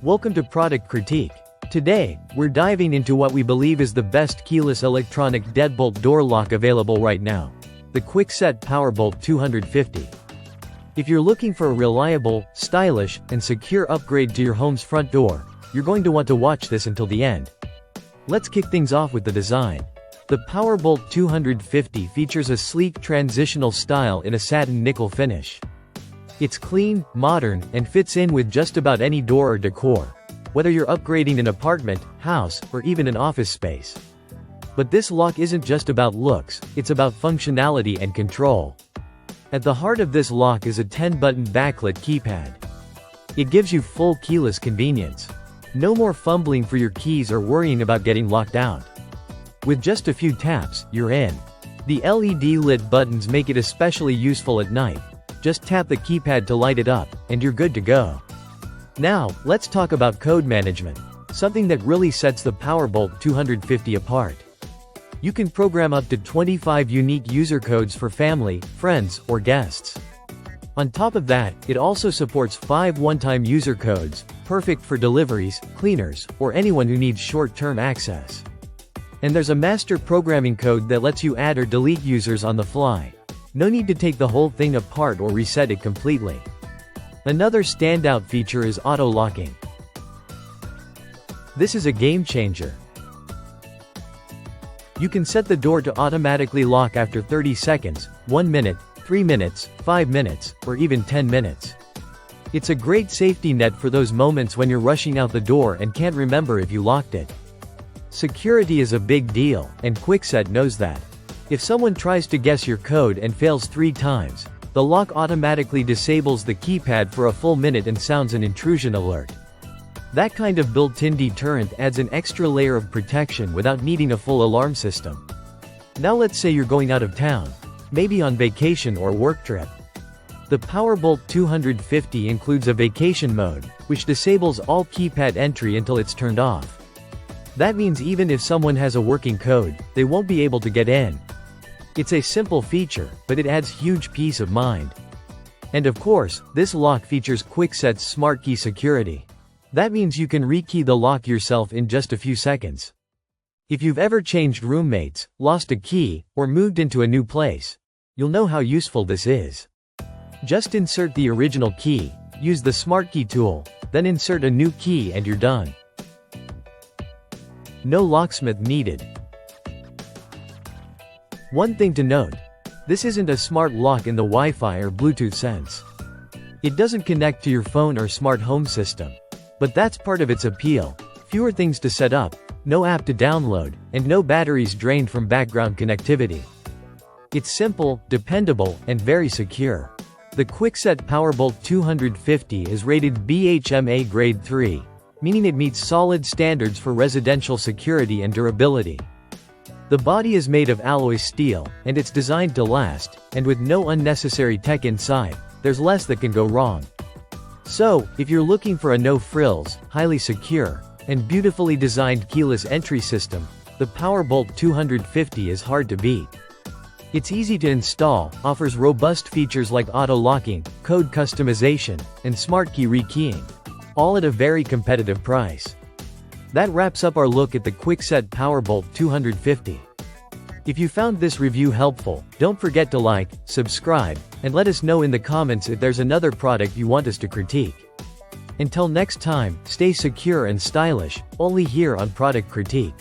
Welcome to Product Critique. Today, we're diving into what we believe is the best keyless electronic deadbolt door lock available right now. The Kwikset Powerbolt 250. If you're looking for a reliable, stylish, and secure upgrade to your home's front door, you're going to want to watch this until the end. Let's kick things off with the design. The Powerbolt 250 features a sleek transitional style in a satin nickel finish. It's clean, modern, and fits in with just about any door or decor, whether you're upgrading an apartment, house, or even an office space. But this lock isn't just about looks, it's about functionality and control. At the heart of this lock is a 10-button backlit keypad. It gives you full keyless convenience. No more fumbling for your keys or worrying about getting locked out. With just a few taps, you're in. The LED lit buttons make it especially useful at night. Just tap the keypad to light it up, and you're good to go. Now, let's talk about code management, something that really sets the Powerbolt 250 apart. You can program up to 25 unique user codes for family, friends, or guests. On top of that, it also supports 5 one-time user codes, perfect for deliveries, cleaners, or anyone who needs short-term access. And there's a master programming code that lets you add or delete users on the fly. No need to take the whole thing apart or reset it completely. Another standout feature is auto-locking. This is a game changer. You can set the door to automatically lock after 30 seconds, 1 minute, 3 minutes, 5 minutes, or even 10 minutes. It's a great safety net for those moments when you're rushing out the door and can't remember if you locked it. Security is a big deal, and Kwikset knows that. If someone tries to guess your code and fails 3 times, the lock automatically disables the keypad for a full minute and sounds an intrusion alert. That kind of built-in deterrent adds an extra layer of protection without needing a full alarm system. Now let's say you're going out of town, maybe on vacation or work trip. The Powerbolt 250 includes a vacation mode, which disables all keypad entry until it's turned off. That means even if someone has a working code, they won't be able to get in. It's a simple feature, but it adds huge peace of mind. And of course, this lock features Kwikset's Smart Key security. That means you can rekey the lock yourself in just a few seconds. If you've ever changed roommates, lost a key, or moved into a new place, you'll know how useful this is. Just insert the original key, use the Smart Key tool, then insert a new key and you're done. No locksmith needed. One thing to note, this isn't a smart lock in the Wi-Fi or Bluetooth sense. It doesn't connect to your phone or smart home system. But that's part of its appeal. Fewer things to set up, no app to download, and no batteries drained from background connectivity. It's simple, dependable, and very secure. The Kwikset Powerbolt 250 is rated BHMA Grade 3, meaning it meets solid standards for residential security and durability. The body is made of alloy steel, and it's designed to last, and with no unnecessary tech inside, there's less that can go wrong. So, if you're looking for a no-frills, highly secure, and beautifully designed keyless entry system, the Powerbolt 250 is hard to beat. It's easy to install, offers robust features like auto-locking, code customization, and smart key rekeying, all at a very competitive price. That wraps up our look at the Kwikset Powerbolt 250. If you found this review helpful, don't forget to like, subscribe, and let us know in the comments if there's another product you want us to critique. Until next time, stay secure and stylish, only here on Product Critique.